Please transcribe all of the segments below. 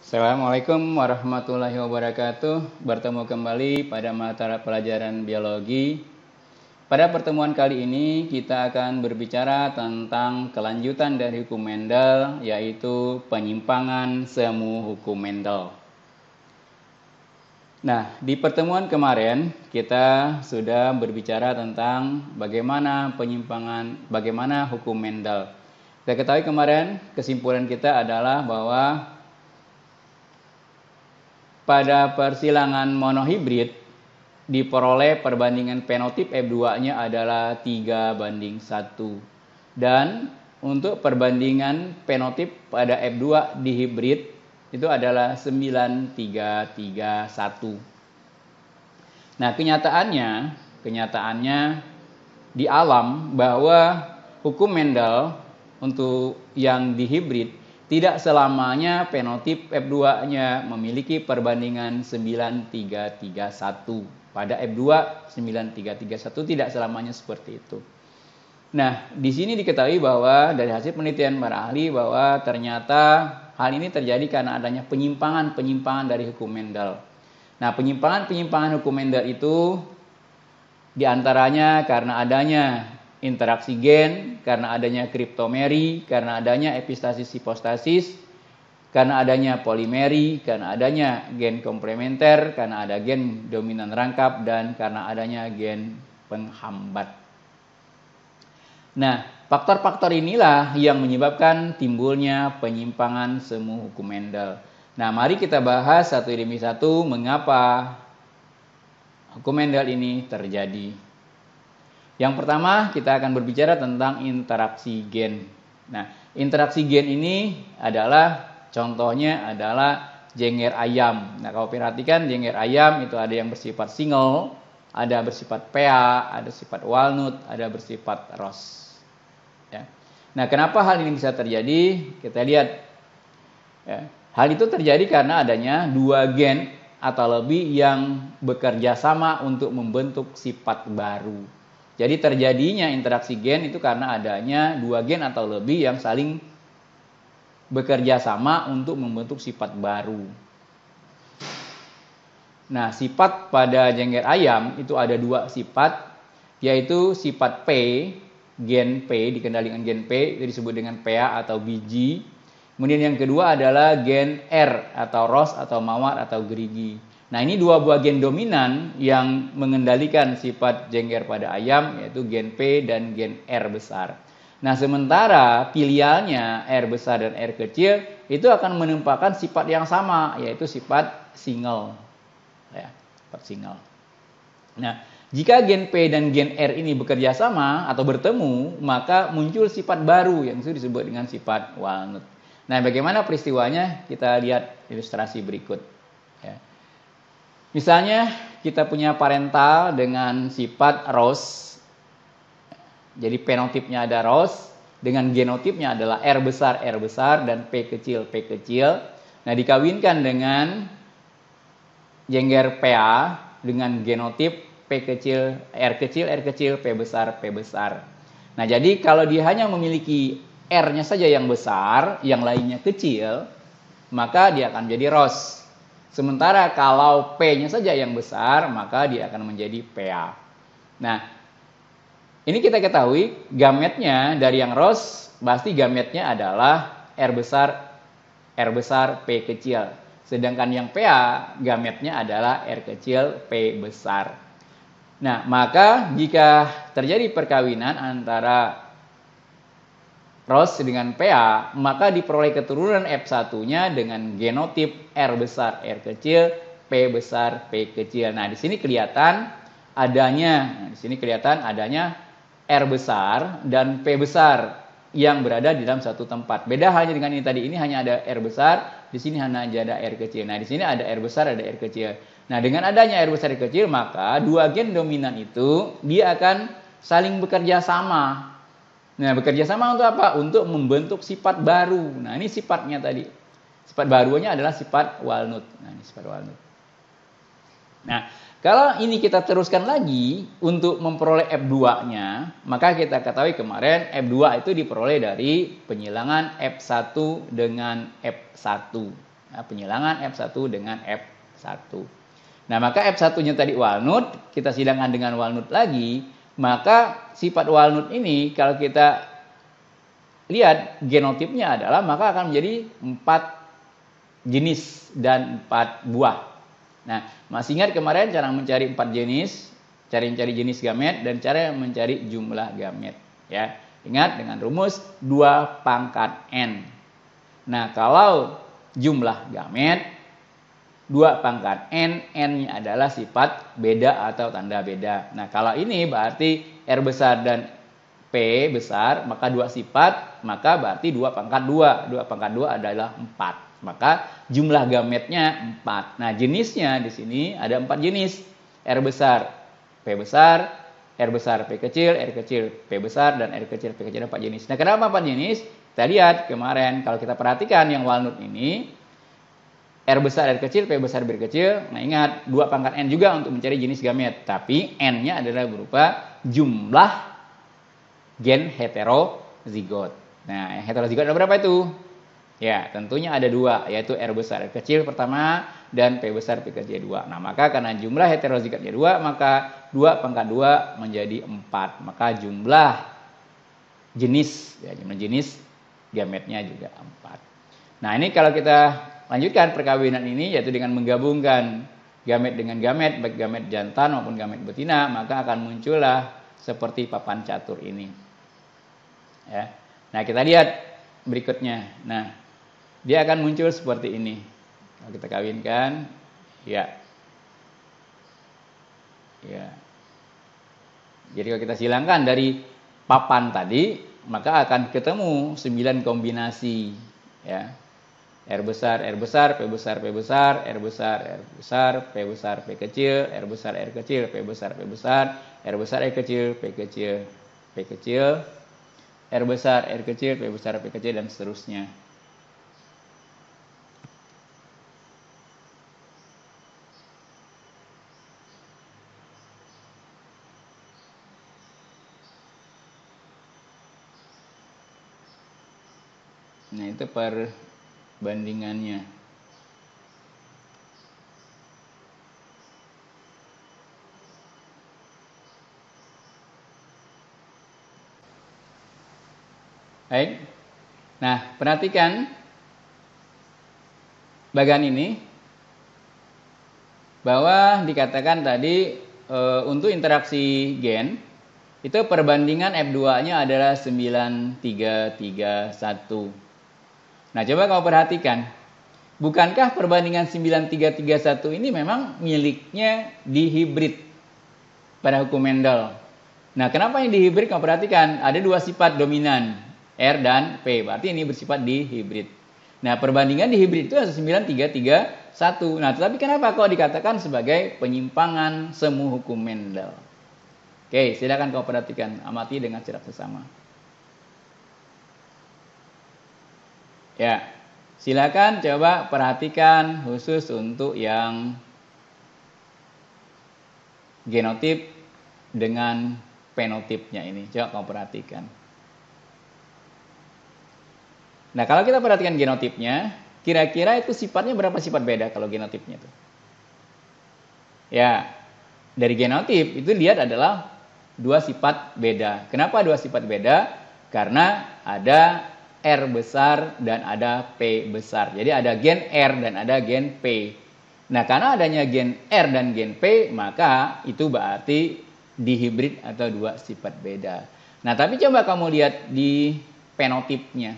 Assalamualaikum warahmatullahi wabarakatuh. Bertemu kembali pada mata pelajaran biologi. Pada pertemuan kali ini kita akan berbicara tentang kelanjutan dari hukum Mendel, yaitu penyimpangan semu hukum Mendel. Nah, di pertemuan kemarin kita sudah berbicara tentang bagaimana hukum Mendel. Kita ketahui kemarin kesimpulan kita adalah bahwa pada persilangan monohibrid diperoleh perbandingan fenotip F2-nya adalah 3:1. Dan untuk perbandingan fenotip pada F2 di hibrid itu adalah 9:3:1. Nah, kenyataannya di alam bahwa hukum Mendel untuk yang di hibrid tidak selamanya fenotip F2-nya memiliki perbandingan 9:3:1. Pada F2 9:3:1 tidak selamanya seperti itu. Nah, di sini diketahui bahwa dari hasil penelitian para ahli bahwa ternyata hal ini terjadi karena adanya penyimpangan dari hukum Mendel. Nah, penyimpangan hukum Mendel itu diantaranya karena adanya interaksi gen, karena adanya kriptomeri, karena adanya epistasis-hipostasis, karena adanya polimeri, karena adanya gen komplementer, karena ada gen dominan rangkap, dan karena adanya gen penghambat. Nah, faktor-faktor inilah yang menyebabkan timbulnya penyimpangan semu hukum Mendel. Nah, mari kita bahas satu demi satu mengapa hukum Mendel ini terjadi. Yang pertama, kita akan berbicara tentang interaksi gen. Nah, interaksi gen ini contohnya adalah jenger ayam. Nah, kalau perhatikan jenger ayam itu ada yang bersifat single, ada bersifat PA, ada sifat walnut, ada bersifat rose. Ya. Nah, kenapa hal ini bisa terjadi? Kita lihat. Ya. Hal itu terjadi karena adanya dua gen atau lebih yang bekerja sama untuk membentuk sifat baru. Jadi terjadinya interaksi gen itu karena adanya dua gen atau lebih yang saling bekerja sama untuk membentuk sifat baru. Nah, sifat pada jenger ayam itu ada dua sifat, yaitu sifat P, gen P, dikendalikan gen P, itu disebut dengan PA atau biji. Kemudian yang kedua adalah gen R atau ros atau mawar atau gerigi. Nah, ini dua buah gen dominan yang mengendalikan sifat jengger pada ayam, yaitu gen P dan gen R besar. Nah, sementara filialnya R besar dan R kecil itu akan menempatkan sifat yang sama, yaitu sifat single. Ya, sifat single. Nah, jika gen P dan gen R ini bekerja sama atau bertemu, maka muncul sifat baru yang itu disebut dengan sifat walnut. Nah, bagaimana peristiwanya? Kita lihat ilustrasi berikut. Ya. Misalnya kita punya parental dengan sifat rose. Jadi fenotipnya ada rose, dengan genotipnya adalah R besar dan P kecil. Nah, dikawinkan dengan jenger PA dengan genotip P kecil, R kecil, P besar. Nah, jadi kalau dia hanya memiliki R-nya saja yang besar, yang lainnya kecil, maka dia akan menjadi rose. Sementara kalau P-nya saja yang besar, maka dia akan menjadi PA. Nah, ini kita ketahui gametnya dari yang rose, pasti gametnya adalah R besar, P kecil. Sedangkan yang PA, gametnya adalah R kecil, P besar. Nah, maka jika terjadi perkawinan antara rose dengan PA, maka diperoleh keturunan F1-nya dengan genotip R besar, R kecil, P besar, P kecil. Nah, di sini kelihatan adanya R besar dan P besar yang berada di dalam satu tempat. Beda halnya dengan ini tadi, ini hanya ada R besar, di sini hanya ada R kecil. Nah, di sini ada R besar, ada R kecil. Nah, dengan adanya R besar, R kecil, maka dua gen dominan itu dia akan saling bekerja sama. Nah, bekerja sama untuk apa? Untuk membentuk sifat baru. Nah, ini sifatnya tadi. Sifat barunya adalah sifat walnut. Nah, ini sifat walnut. Nah, kalau ini kita teruskan lagi untuk memperoleh F2-nya, maka kita ketahui kemarin F2 itu diperoleh dari penyilangan F1 dengan F1. Nah, penyilangan F1 dengan F1. Nah, maka F1-nya tadi walnut, kita silangkan dengan walnut lagi, maka sifat walnut ini kalau kita lihat genotipnya adalah maka akan menjadi 4 jenis dan 4 buah. Nah, masih ingat kemarin cara mencari 4 jenis, cara mencari jenis gamet dan cara mencari jumlah gamet, ya. Ingat dengan rumus 2 pangkat N. Nah, kalau jumlah gamet 2 pangkat N, N-nya adalah sifat beda atau tanda beda. Nah, kalau ini berarti R besar dan P besar, maka 2 sifat, maka berarti 2 pangkat 2. 2 pangkat 2 adalah 4. Maka jumlah gametnya 4. Nah, jenisnya di sini ada 4 jenis. R besar, P besar, R besar, P kecil, R kecil, P besar, dan R kecil, P kecil. 4 jenis. Nah, kenapa 4 jenis? Kita lihat kemarin, kalau kita perhatikan yang walnut ini, R besar, R kecil, P besar, P kecil. Nah, ingat, 2 pangkat N juga untuk mencari jenis gamet. Tapi N-nya adalah berupa jumlah gen heterozigot. Nah, yang heterozigot ada berapa itu? Ya, tentunya ada 2, yaitu R besar, R kecil pertama, dan P besar, P kecil 2. Nah, maka karena jumlah heterozigotnya 2, maka 2 pangkat 2 menjadi 4. Maka jumlah jenis, ya, jumlah jenis gametnya juga 4. Nah, ini kalau kita lanjutkan perkawinan ini, yaitu dengan menggabungkan gamet dengan gamet, baik gamet jantan maupun gamet betina, maka akan muncullah seperti papan catur ini. Ya. Nah, kita lihat berikutnya. Nah, dia akan muncul seperti ini. Kalau kita kawinkan, ya. Ya. Jadi kalau kita silangkan dari papan tadi, maka akan ketemu 9 kombinasi, ya. R besar, R besar, P besar, P besar, R besar, R besar, P besar, P kecil, R besar, R kecil, P besar, P besar, R besar, R kecil, P kecil, P kecil, R besar, R kecil, P besar, P kecil, dan seterusnya. Nah, itu perbandingannya. Baik. Nah, perhatikan bagian ini bahwa dikatakan tadi untuk interaksi gen itu perbandingan F2-nya adalah 9331. Nah, coba kamu perhatikan. Bukankah perbandingan 9331 ini memang miliknya dihibrid pada hukum Mendel? Nah, kenapa yang dihibrid? Kamu perhatikan, ada 2 sifat dominan, R dan P. Berarti ini bersifat dihibrid. Nah, perbandingan dihibrid itu 9331. Nah, tetapi kenapa kok dikatakan sebagai penyimpangan semu hukum Mendel? Oke, silakan kau perhatikan, amati dengan secara sesama. Ya, silakan coba perhatikan khusus untuk yang genotip dengan fenotipnya ini. Coba kamu perhatikan. Nah, kalau kita perhatikan genotipnya, kira-kira itu sifatnya berapa sifat beda kalau genotipnya itu? Ya, dari genotip itu lihat adalah 2 sifat beda. Kenapa 2 sifat beda? Karena ada R besar dan ada P besar. Jadi ada gen R dan ada gen P. Nah, karena adanya gen R dan gen P, maka itu berarti dihibrid atau 2 sifat beda. Nah, tapi coba kamu lihat di fenotipnya.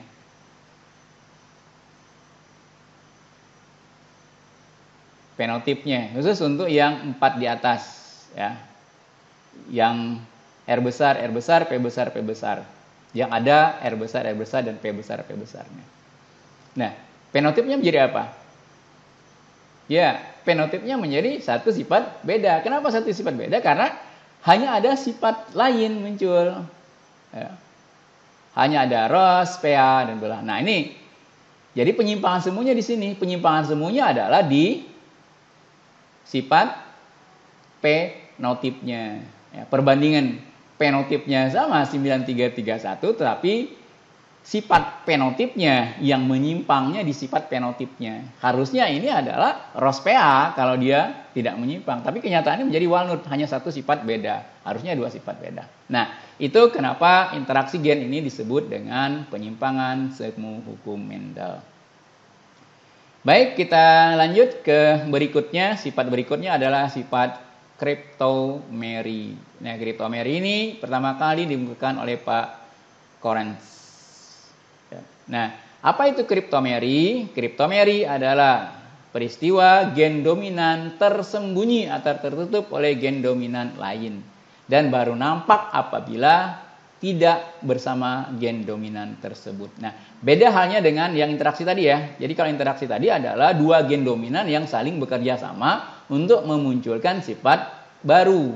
Fenotipnya khusus untuk yang 4 di atas, ya. Yang R besar, P besar, P besar. Yang ada R besar, dan P besar, P besarnya. Nah, fenotipnya menjadi apa? Ya, fenotipnya menjadi 1 sifat beda. Kenapa 1 sifat beda? Karena hanya ada sifat lain muncul. Ya. Hanya ada ros, PA, dan belah. Nah, ini jadi penyimpangan semuanya di sini. Penyimpangan semuanya adalah di sifat fenotipnya. Ya, perbandingan fenotipnya sama 9331, tetapi sifat fenotipnya yang menyimpangnya di sifat fenotipnya. Harusnya ini adalah Rospea kalau dia tidak menyimpang. Tapi kenyataannya menjadi walnut, hanya satu sifat beda. Harusnya dua sifat beda. Nah, itu kenapa interaksi gen ini disebut dengan penyimpangan semu hukum Mendel. Baik, kita lanjut ke berikutnya. Sifat berikutnya adalah sifat cryptomeri. Nah, cryptomeri ini pertama kali ditemukan oleh Pak Correns. Nah, apa itu cryptomeri? Cryptomeri adalah peristiwa gen dominan tersembunyi atau tertutup oleh gen dominan lain dan baru nampak apabila tidak bersama gen dominan tersebut. Nah, beda halnya dengan yang interaksi tadi ya. Jadi kalau interaksi tadi adalah dua gen dominan yang saling bekerja sama untuk memunculkan sifat baru.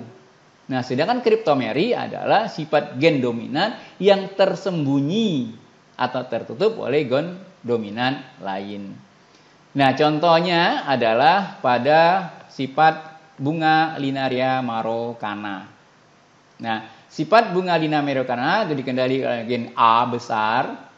Nah, sedangkan cryptomeri adalah sifat gen dominan yang tersembunyi atau tertutup oleh gen dominan lain. Nah, contohnya adalah pada sifat bunga Linaria marocana. Nah, sifat bunga Linaria marocana itu dikendalikan oleh gen A besar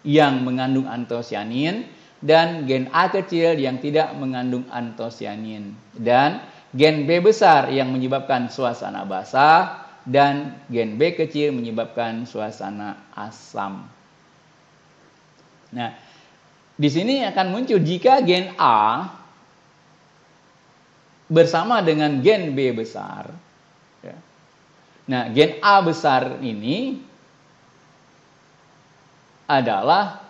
yang mengandung antosianin dan gen A kecil yang tidak mengandung antosianin, dan gen B besar yang menyebabkan suasana basah dan gen B kecil menyebabkan suasana asam. Nah, di sini akan muncul jika gen A bersama dengan gen B besar. Nah, gen A besar ini adalah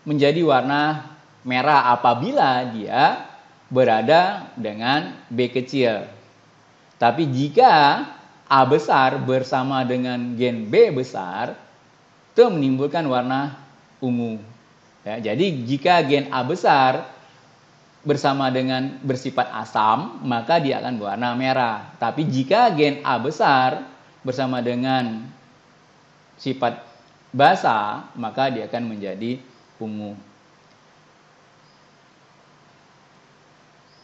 menjadi warna merah apabila dia berada dengan B kecil. Tapi jika A besar bersama dengan gen B besar, itu menimbulkan warna ungu. Ya, jadi jika gen A besar bersama dengan bersifat asam, maka dia akan berwarna merah. Tapi jika gen A besar bersama dengan sifat basa, maka dia akan menjadi ungu.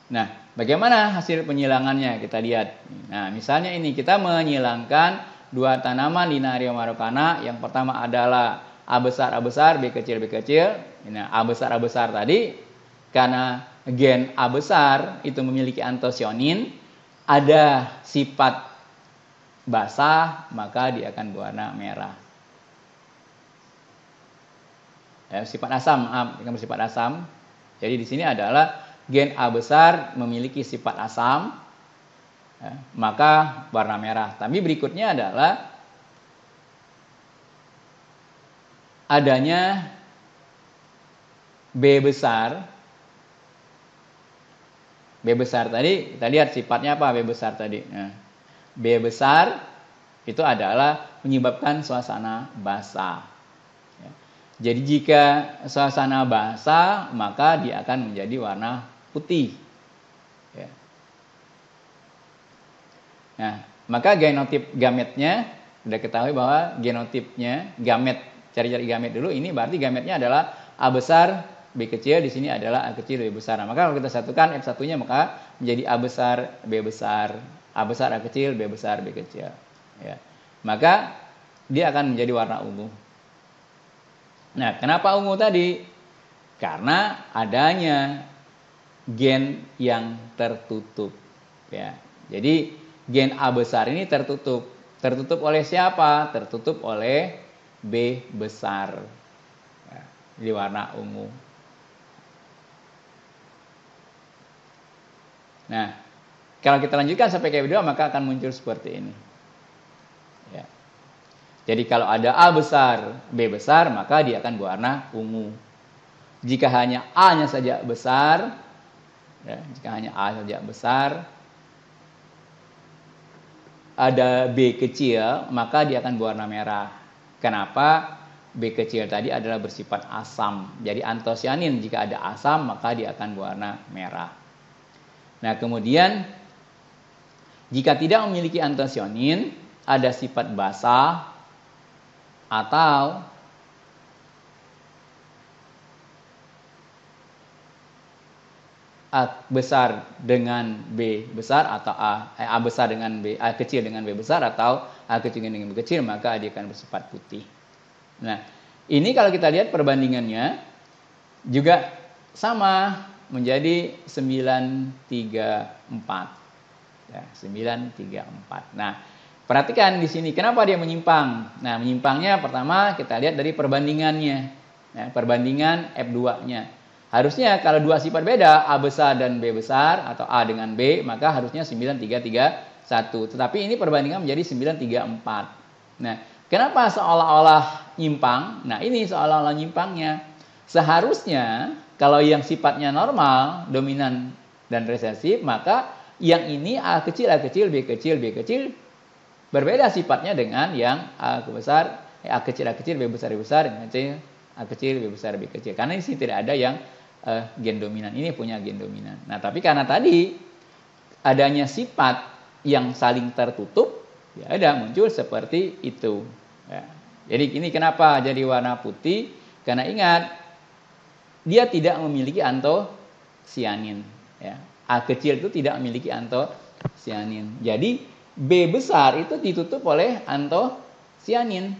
Nah, bagaimana hasil penyilangannya? Kita lihat. Nah, misalnya ini kita menyilangkan dua tanaman Linaria marocana. Yang pertama adalah A besar, B kecil, B kecil. Nah, A besar tadi, karena gen A besar itu memiliki antosianin, ada sifat basah, maka dia akan berwarna merah. Sifat asam, akan bersifat asam. Jadi di sini adalah gen A besar memiliki sifat asam, maka warna merah. Tapi berikutnya adalah adanya B besar. B besar tadi, kita lihat sifatnya apa B besar tadi. Nah, B besar itu adalah menyebabkan suasana basah. Jadi jika suasana basah, maka dia akan menjadi warna putih. Nah, maka genotip gametnya, sudah ketahui bahwa genotipnya gamet, cari-cari gamet dulu, ini berarti gametnya adalah A besar, B kecil, di sini adalah A kecil, B besar. Nah, maka kalau kita satukan F1-nya maka menjadi A besar, B besar, A besar, A kecil, B besar, B kecil. Ya. Maka dia akan menjadi warna ungu. Nah, kenapa ungu tadi? Karena adanya gen yang tertutup. Ya. Jadi gen A besar ini tertutup. Tertutup oleh siapa? Tertutup oleh B besar. Ya, di warna ungu. Nah, kalau kita lanjutkan sampai ke kedua, maka akan muncul seperti ini. Ya. Jadi kalau ada A besar, B besar, maka dia akan berwarna ungu. Jika hanya A-nya saja besar, ya, jika hanya A saja besar, ada B kecil, maka dia akan berwarna merah. Kenapa? B kecil tadi adalah bersifat asam. Jadi antosianin, jika ada asam, maka dia akan berwarna merah. Nah, kemudian jika tidak memiliki antosianin, ada sifat basah atau A besar dengan B besar, atau A besar dengan B, A kecil dengan B besar, atau A kecil dengan B kecil, maka dia akan bersifat putih. Nah, Ini kalau kita lihat perbandingannya juga sama menjadi 934. Ya, 934. Nah, perhatikan di sini kenapa dia menyimpang. Nah, menyimpangnya pertama kita lihat dari perbandingannya. Nah, perbandingan F2-nya. Harusnya kalau dua sifat beda, A besar dan B besar atau A dengan B, maka harusnya 9331. Tetapi ini perbandingan menjadi 934. Nah, kenapa seolah-olah nyimpang? Nah, ini seolah-olah nyimpangnya. Seharusnya kalau yang sifatnya normal, dominan dan resesif, maka yang ini A kecil, B kecil, B kecil berbeda sifatnya dengan yang A besar, A kecil, B besar, dengan A kecil, B besar, B kecil. Karena di sini tidak ada yang gen dominan. Ini punya gen dominan. Nah, tapi karena tadi adanya sifat yang saling tertutup, ya ada muncul seperti itu. Ya. Jadi ini kenapa jadi warna putih? Karena ingat, dia tidak memiliki antosianin. Ya. A kecil itu tidak memiliki antosianin. Jadi B besar itu ditutup oleh antosianin.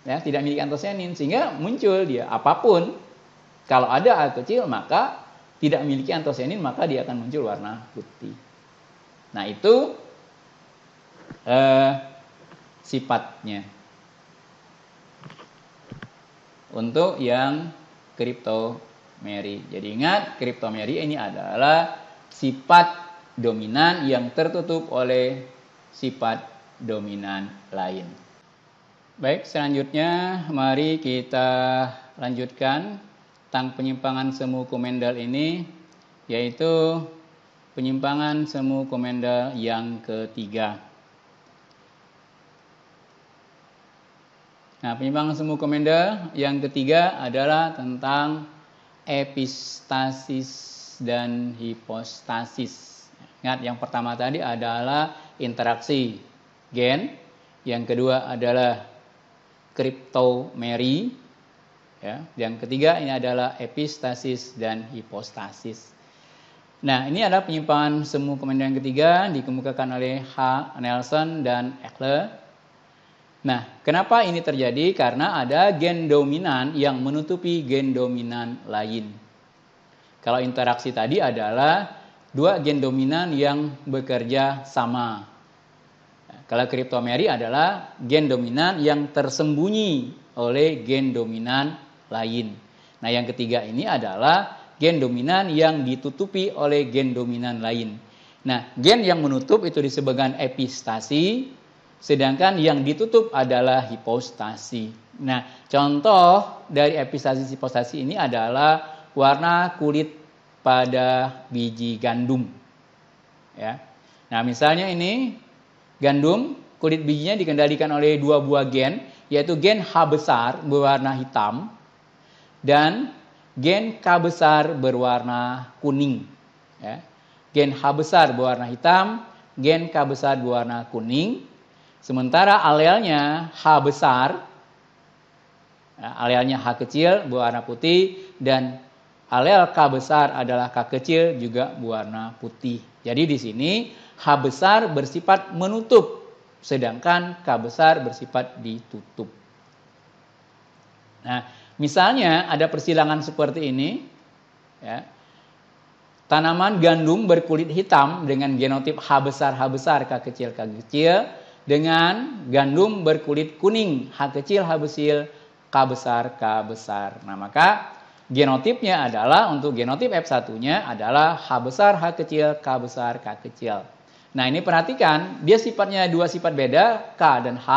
Ya, tidak memiliki antosianin. Sehingga muncul dia apapun. Kalau ada A kecil maka tidak memiliki antosianin, maka dia akan muncul warna putih. Nah, itu sifatnya untuk yang cryptomeri. Jadi ingat, cryptomeri ini adalah sifat dominan yang tertutup oleh sifat dominan lain. Baik, selanjutnya mari kita lanjutkan tentang penyimpangan semu Komendel ini, yaitu penyimpangan semu Komendel yang ketiga. Nah, penyimpangan semu Komendel yang ketiga adalah tentang epistasis dan hipostasis. Ingat, yang pertama tadi adalah interaksi gen, yang kedua adalah cryptomeri, ya. Yang ketiga ini adalah epistasis dan hipostasis. Nah, ini adalah penyimpangan semu Komendel yang ketiga dikemukakan oleh H. Nelson dan Ekle. Nah, kenapa ini terjadi? Karena ada gen dominan yang menutupi gen dominan lain. Kalau interaksi tadi adalah dua gen dominan yang bekerja sama. Kalau cryptomeri adalah gen dominan yang tersembunyi oleh gen dominan lain. Nah, yang ketiga ini adalah gen dominan yang ditutupi oleh gen dominan lain. Nah, gen yang menutup itu disebutkan epistasi, sedangkan yang ditutup adalah hipostasi. Nah, contoh dari epistasi hipostasi ini adalah warna kulit pada biji gandum. Ya. Nah, misalnya ini gandum, kulit bijinya dikendalikan oleh dua buah gen, yaitu gen H besar berwarna hitam dan gen K besar berwarna kuning. Ya. Gen H besar berwarna hitam, gen K besar berwarna kuning. Sementara alelnya H besar, alelnya H kecil berwarna putih, dan alel K besar adalah K kecil juga berwarna putih. Jadi di sini H besar bersifat menutup, sedangkan K besar bersifat ditutup. Nah, misalnya ada persilangan seperti ini, ya. Tanaman gandum berkulit hitam dengan genotip H besar, K kecil, dengan gandum berkulit kuning, H kecil, K besar. Nah, maka genotipnya adalah, untuk genotip F1-nya adalah H besar, H kecil, K besar, K kecil. Nah, ini perhatikan, dia sifatnya dua sifat beda, K dan H.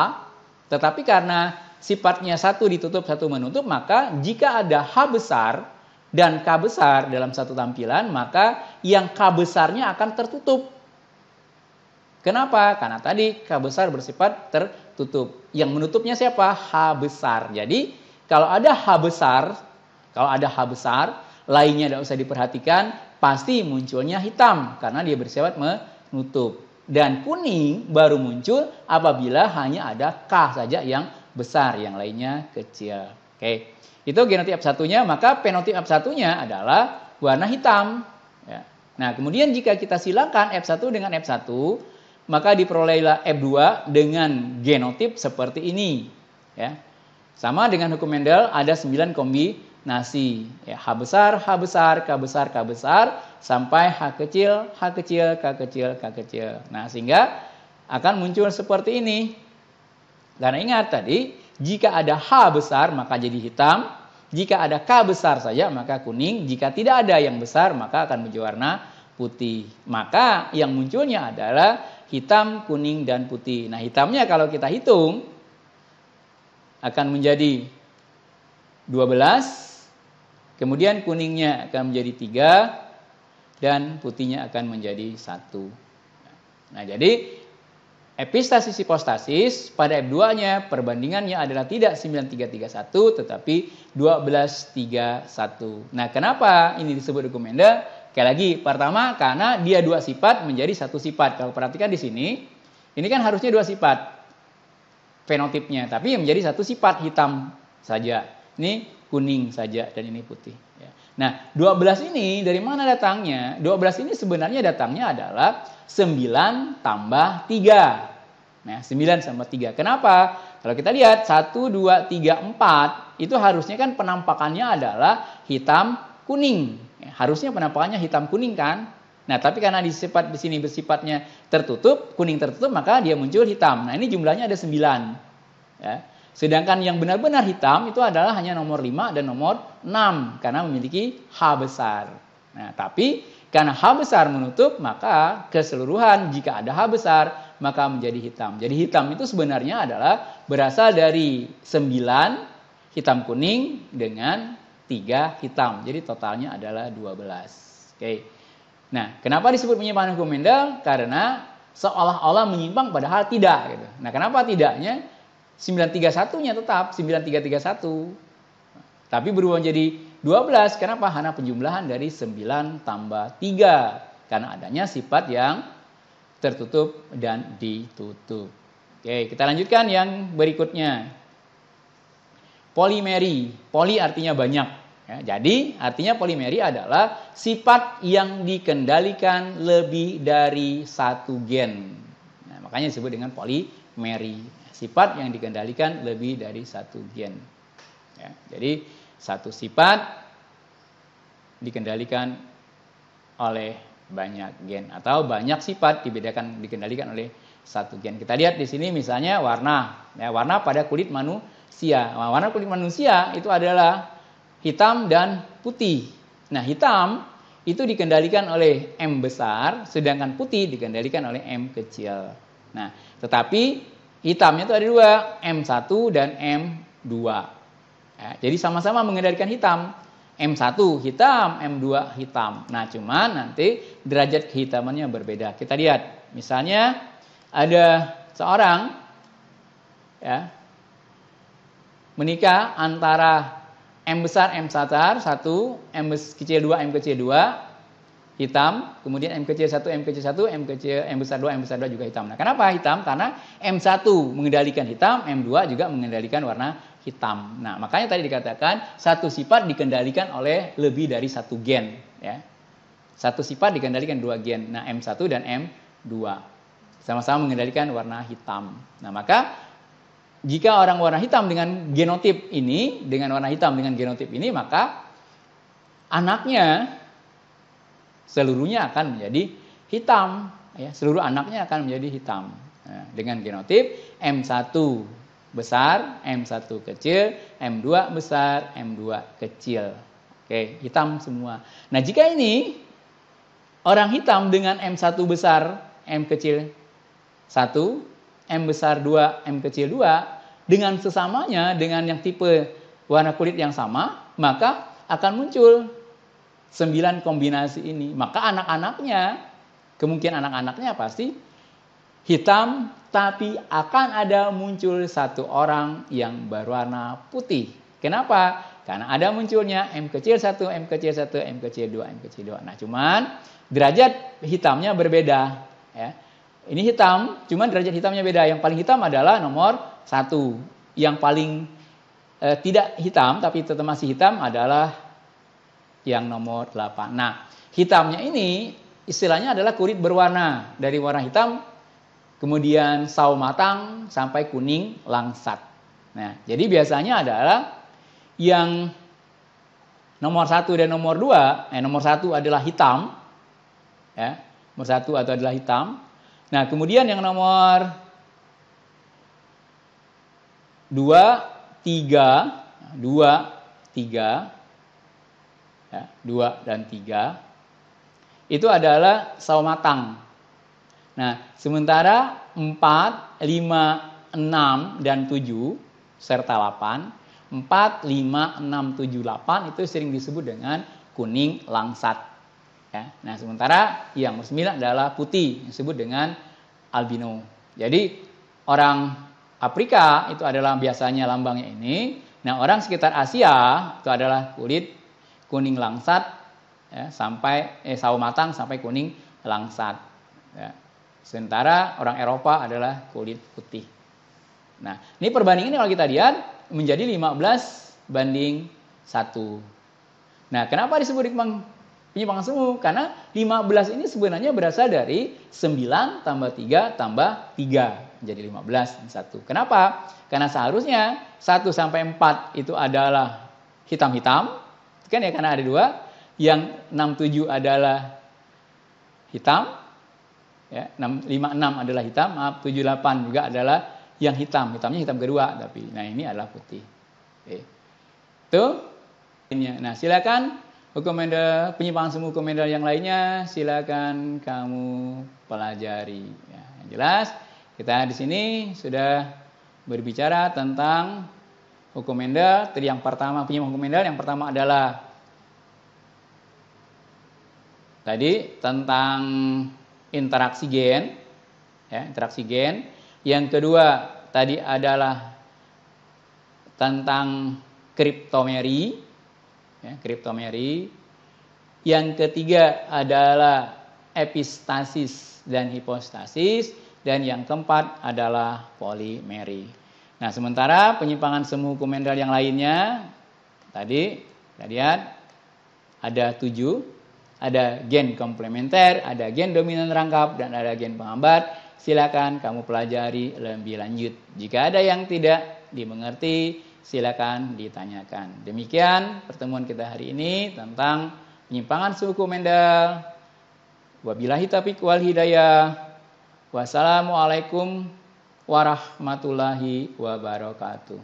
Tetapi karena sifatnya satu ditutup, satu menutup, maka jika ada H besar dan K besar dalam satu tampilan, maka yang K besarnya akan tertutup. Kenapa? Karena tadi K besar bersifat tertutup. Yang menutupnya siapa? H besar. Jadi kalau ada H besar, lainnya tidak usah diperhatikan, pasti munculnya hitam karena dia bersifat menutup. Dan kuning baru muncul apabila hanya ada K saja yang besar, yang lainnya kecil. Oke. Itu genotip F1-nya, maka penotip F1-nya adalah warna hitam. Ya. Nah, kemudian jika kita silakan F1 dengan F1, maka diperolehlah F2 dengan genotip seperti ini. Ya. Sama dengan hukum Mendel ada 9 kombinasi. Ya, H besar, H besar, K besar, K besar, sampai H kecil, H kecil, K kecil, K kecil. Nah, sehingga akan muncul seperti ini. Karena ingat tadi, jika ada H besar maka jadi hitam, jika ada K besar saja maka kuning, jika tidak ada yang besar maka akan berwarna putih. Maka yang munculnya adalah hitam, kuning, dan putih. Nah, hitamnya kalau kita hitung akan menjadi 12, kemudian kuningnya akan menjadi 3, dan putihnya akan menjadi 1. Nah, jadi epistasis hipostasis pada F2-nya perbandingannya adalah tidak 9331 tetapi 1231. Nah, kenapa ini disebut hukum Mendel? Sekali lagi, pertama karena dia 2 sifat menjadi 1 sifat. Kalau perhatikan di sini, ini kan harusnya 2 sifat fenotipnya, tapi menjadi 1 sifat, hitam saja. Ini kuning saja dan ini putih. Nah, 12 ini dari mana datangnya? 12 ini sebenarnya datangnya adalah 9 tambah 3. Nah, 9 tambah 3. Kenapa? Kalau kita lihat 1, 2, 3, 4 itu harusnya kan penampakannya adalah hitam kuning. Harusnya penampakannya hitam kuning kan? Nah, tapi karena di sini bersifatnya tertutup, kuning tertutup, maka dia muncul hitam. Nah, ini jumlahnya ada 9. Ya. Sedangkan yang benar-benar hitam itu adalah hanya nomor 5 dan nomor 6 karena memiliki H besar. Nah, tapi karena H besar menutup, maka keseluruhan jika ada H besar maka menjadi hitam. Jadi hitam itu sebenarnya adalah berasal dari 9 hitam kuning dengan 3 hitam. Jadi totalnya adalah 12. Oke. Nah, kenapa disebut penyimpangan hukum Mendel? Karena seolah-olah menyimpang padahal tidak. Gitu. Nah, kenapa tidaknya? 931-nya tetap 9331. Tapi berubah menjadi 12. Kenapa? Karena penjumlahan dari 9 tambah 3. Karena adanya sifat yang tertutup dan ditutup. Oke, kita lanjutkan yang berikutnya. Polimeri. Poli artinya banyak. Ya, jadi artinya polimeri adalah sifat yang dikendalikan lebih dari 1 gen. Nah, makanya disebut dengan polimeri. Sifat yang dikendalikan lebih dari 1 gen. Ya, jadi satu sifat dikendalikan oleh banyak gen atau banyak sifat dikendalikan oleh 1 gen. Kita lihat di sini misalnya warna. Ya, warna pada kulit manusia. Nah, warna kulit manusia itu adalah hitam dan putih. Nah, hitam itu dikendalikan oleh M besar, sedangkan putih dikendalikan oleh M kecil. Nah, tetapi hitamnya itu ada 2, M1 dan M2. Ya, jadi sama-sama mengendalikan hitam. M1 hitam, M2 hitam. Nah, cuman nanti derajat kehitamannya berbeda. Kita lihat, misalnya ada seorang ya, menikah antara M besar, M besar 1, M kecil 2, M kecil 2 hitam, kemudian M kecil 1, M kecil 1, M besar 2, M besar 2 juga hitam. Nah, kenapa hitam? Karena M1 mengendalikan hitam, M2 juga mengendalikan warna hitam. Nah, makanya tadi dikatakan satu sifat dikendalikan oleh lebih dari 1 gen. Ya. Satu sifat dikendalikan 2 gen. Nah, M1 dan M2 sama-sama mengendalikan warna hitam. Nah, maka jika orang warna hitam dengan genotip ini, maka anaknya seluruhnya akan menjadi hitam. Ya, seluruh anaknya akan menjadi hitam. Nah, dengan genotip M1 besar, M1 kecil, M2 besar, M2 kecil. Oke, hitam semua. Nah, jika ini orang hitam dengan M1 besar, M kecil 1, M besar 2, M kecil 2, dengan sesamanya, dengan yang tipe warna kulit yang sama, maka akan muncul 9 kombinasi ini. Maka anak-anaknya, kemungkinan anak-anaknya pasti hitam, tapi akan ada muncul 1 orang yang berwarna putih. Kenapa? Karena ada munculnya M kecil 1, M kecil 1, M kecil 2, M kecil 2. Nah, cuman derajat hitamnya berbeda. Ya. Ini hitam, cuman derajat hitamnya beda. Yang paling hitam adalah nomor 1. Yang paling tidak hitam, tapi tetap masih hitam adalah yang nomor 8. Nah, hitamnya ini istilahnya adalah kulit berwarna. Dari warna hitam, kemudian sawo matang, sampai kuning langsat. Nah, jadi biasanya adalah yang nomor 1 dan nomor 2, nomor 1 adalah hitam, ya, nomor 1 adalah hitam. Nah, kemudian yang nomor 2, 3, 2, 3, ya, 2 dan 3 itu adalah sawo matang. Nah, sementara 4, 5, 6 dan 7 serta 8, 4, 5, 6, 7, 8 itu sering disebut dengan kuning langsat. Ya. Nah, sementara yang nomor 9 adalah putih, disebut dengan albino. Jadi orang Afrika itu adalah biasanya lambangnya ini. Nah, orang sekitar Asia itu adalah kulit kuning langsat, ya, sampai sawo matang sampai kuning langsat. Ya. Sementara orang Eropa adalah kulit putih. Nah, ini perbandingan kalau kita lihat menjadi 15:1. Nah, kenapa disebut penyimpangan semu? Karena 15 ini sebenarnya berasal dari 9 tambah 3 tambah 3 menjadi 15:1. Kenapa? Karena seharusnya 1 sampai 4 itu adalah hitam-hitam, kan ya, karena ada 2. Yang 6, 7 adalah hitam, ya, 5, 6 adalah hitam, 7, 8 juga adalah yang hitam. Hitamnya hitam kedua, tapi nah ini adalah putih. Oke. Itu. Nah, silakan penyimpangan semu hukum Mendel yang lainnya silakan kamu pelajari. Ya, yang jelas kita di sini sudah berbicara tentang hukum Mendel. Tadi yang pertama penyimpangan hukum Mendel yang pertama adalah tadi tentang interaksi gen, ya, interaksi gen. Yang kedua tadi adalah tentang kriptomeri, ya, kriptomeri. Yang ketiga adalah epistasis dan hipostasis, dan yang keempat adalah polimeri. Nah, sementara penyimpangan semu hukum Mendel yang lainnya tadi kita lihat ada 7. Ada gen komplementer, ada gen dominan rangkap, dan ada gen penghambat. Silakan kamu pelajari lebih lanjut. Jika ada yang tidak dimengerti, silakan ditanyakan. Demikian pertemuan kita hari ini tentang penyimpangan suku Mendel. Wabillahi taufiq wal hidayah. Wassalamualaikum warahmatullahi wabarakatuh.